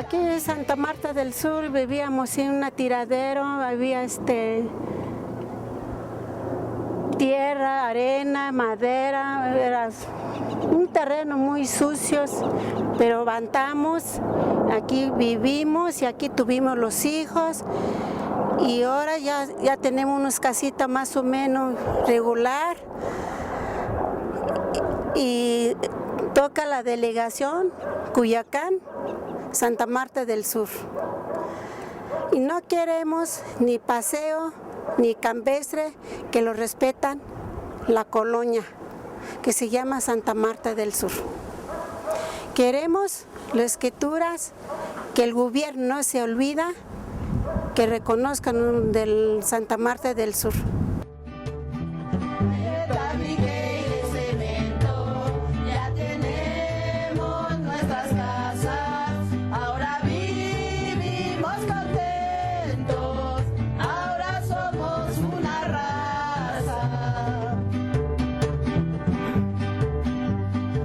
Aquí en Santa Marta del Sur vivíamos en un tiradero, había tierra, arena, madera, era un terreno muy sucio, pero levantamos, aquí vivimos y aquí tuvimos los hijos y ahora ya tenemos unas casitas más o menos regular y toca la delegación Cuyacán, Santa Marta del Sur. Y no queremos ni paseo ni campestre, que lo respetan la colonia que se llama Santa Marta del Sur. Queremos las escrituras, que el gobierno no se olvida, que reconozcan del Santa Marta del Sur.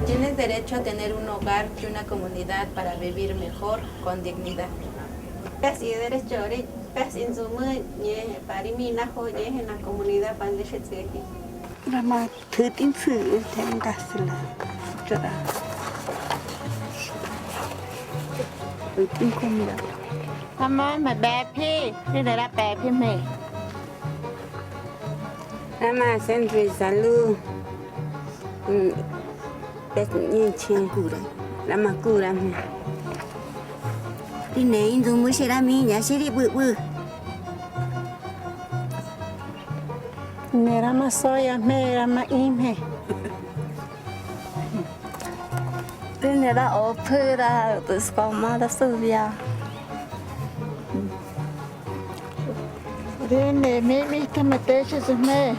Tienes derecho a tener un hogar y una comunidad para vivir mejor, con dignidad. Casi derecho casi en su para mí en la comunidad para la más tin sự thêm cả là cho đã tin không được mà bé phi đây là bé phi mẹ mà sen rồi salu bé nhìn trên cù đấy là mà cù làm đi này dùng mới sẽ làm gì nhà sẽ đi bự bự Mera ma soya, mera ma imhe. tên này đã ở phơi ra từ sau mà đã sửa ra đây này mẹ tham tê chứ gì mẹ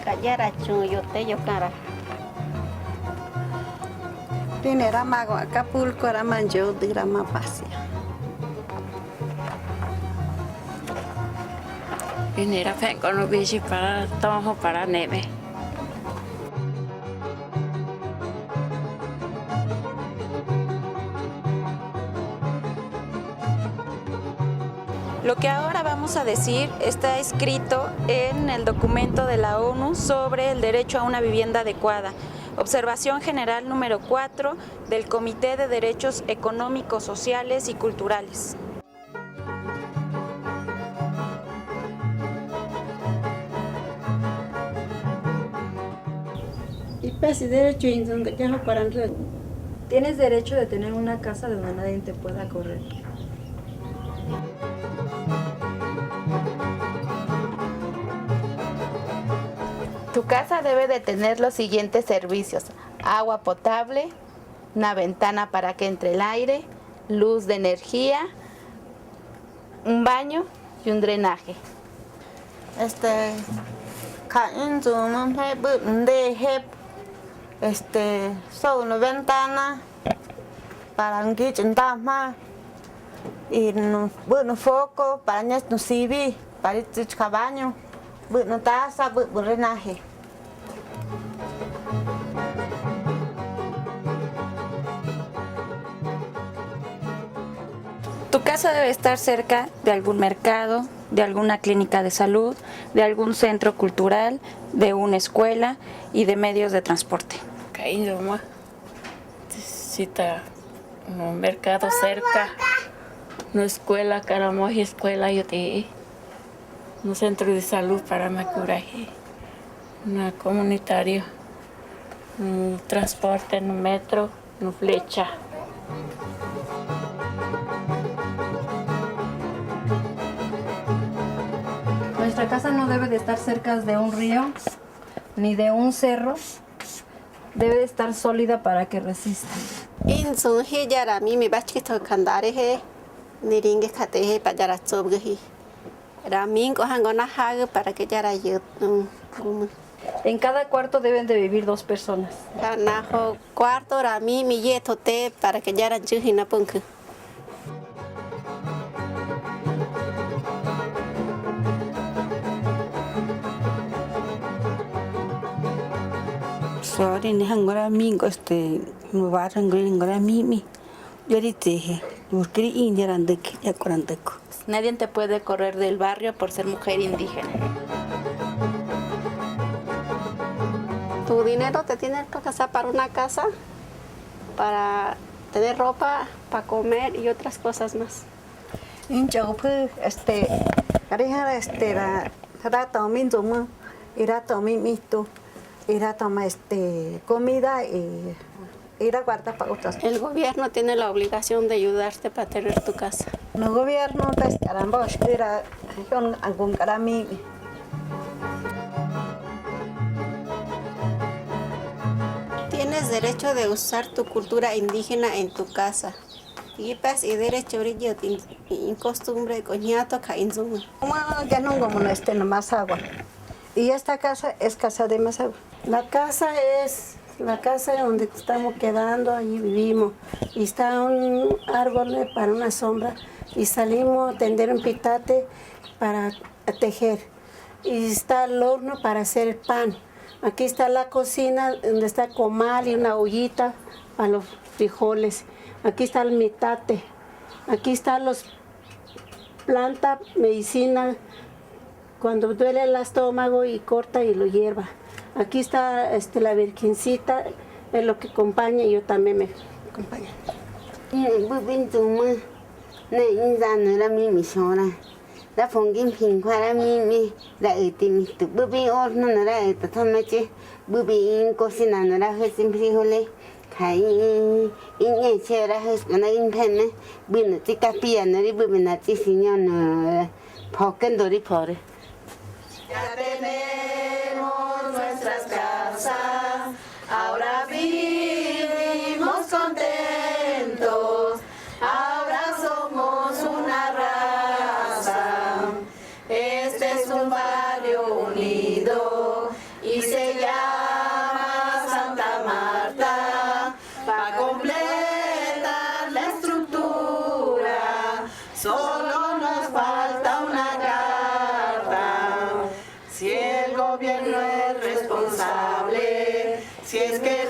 cả gia đình chung yêu tế yêu cả tên này đã mà gọi Acapulco đã mà nhiều từ đã mà pasia Viniera fen con los bichos para todos para neve. Lo que ahora vamos a decir está escrito en el documento de la ONU sobre el derecho a una vivienda adecuada. Observación general número 4 del Comité de Derechos Económicos, Sociales y Culturales. Tienes derecho de tener una casa donde nadie te pueda correr. Tu casa debe de tener los siguientes servicios: agua potable, una ventana para que entre el aire, luz de energía, un baño y un drenaje. Sau una ventana para un kitchen dama y un foco para nuestro CV, para el baño, una taza, un drenaje. Tu casa debe estar cerca de algún mercado, de alguna clínica de salud, de algún centro cultural, de una escuela y de medios de transporte. Caído más. Necesita un mercado cerca, una escuela, Caramoji escuela, yo te un centro de salud para Macuraje, una comunitaria, un transporte, un metro, una flecha. Nuestra casa no debe de estar cerca de un río ni de un cerro. Debe de estar sólida para que resista. in su he jara mi me bach to khandare he ni ringe khate he pa jara chob ge hi ra min ko hangona ha para que jara yut En cada cuarto deben de vivir 2 personas. na ho cuarto ra mi ye tote para que jara ju hina punk Sorry, ni hangora mi no va hangora mi Nadie te puede correr del barrio por ser mujer indígena. Tu dinero te tienes que gastar para una casa, para tener ropa, para comer y otras cosas más. Comida y ir a guardar para otras. El gobierno tiene la obligación de ayudarte para tener tu casa. El gobierno era algún carami. Tienes derecho de usar tu cultura indígena en tu casa. Y derecho y costumbre coñato cainzuma. Ya no como más agua. Y esta casa es casa de más agua. La casa es la casa donde estamos quedando, allí vivimos. Y está un árbol para una sombra. Y salimos a tender un pitate para tejer. Y está el horno para hacer pan. Aquí está la cocina donde está comal y una ollita para los frijoles. Aquí está el mitate. Aquí están los plantas, medicina, cuando duele el estómago y corta y lo hierva. Aquí está la virgencita, es lo que acompaña y yo también me acompaño. La phong pin para mi la etim tu bubi horno no la eta tomache bubi cocina no la sin frijole kai iñe chera es una impene vino tika pia no ri bubi na ti siño no poken dori pore. Ya tenemos nuestras casas, ahora vivimos contentos, ahora somos una raza. Este es un barrio unido y se llama Santa Marta. Para completar la estructura, solo nos falta una carta. Si el gobierno es responsable, si es que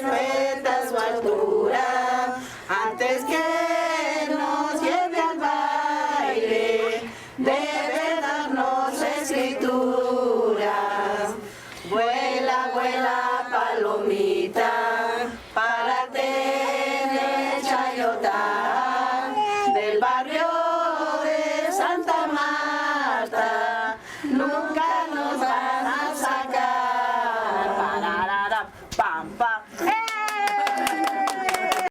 respeta su altura, antes que nos lleve al baile, debe darnos escrituras. Vuela, vuela, palomita, párate en el Chayotá, del barrio de Santa Marta, nunca nos va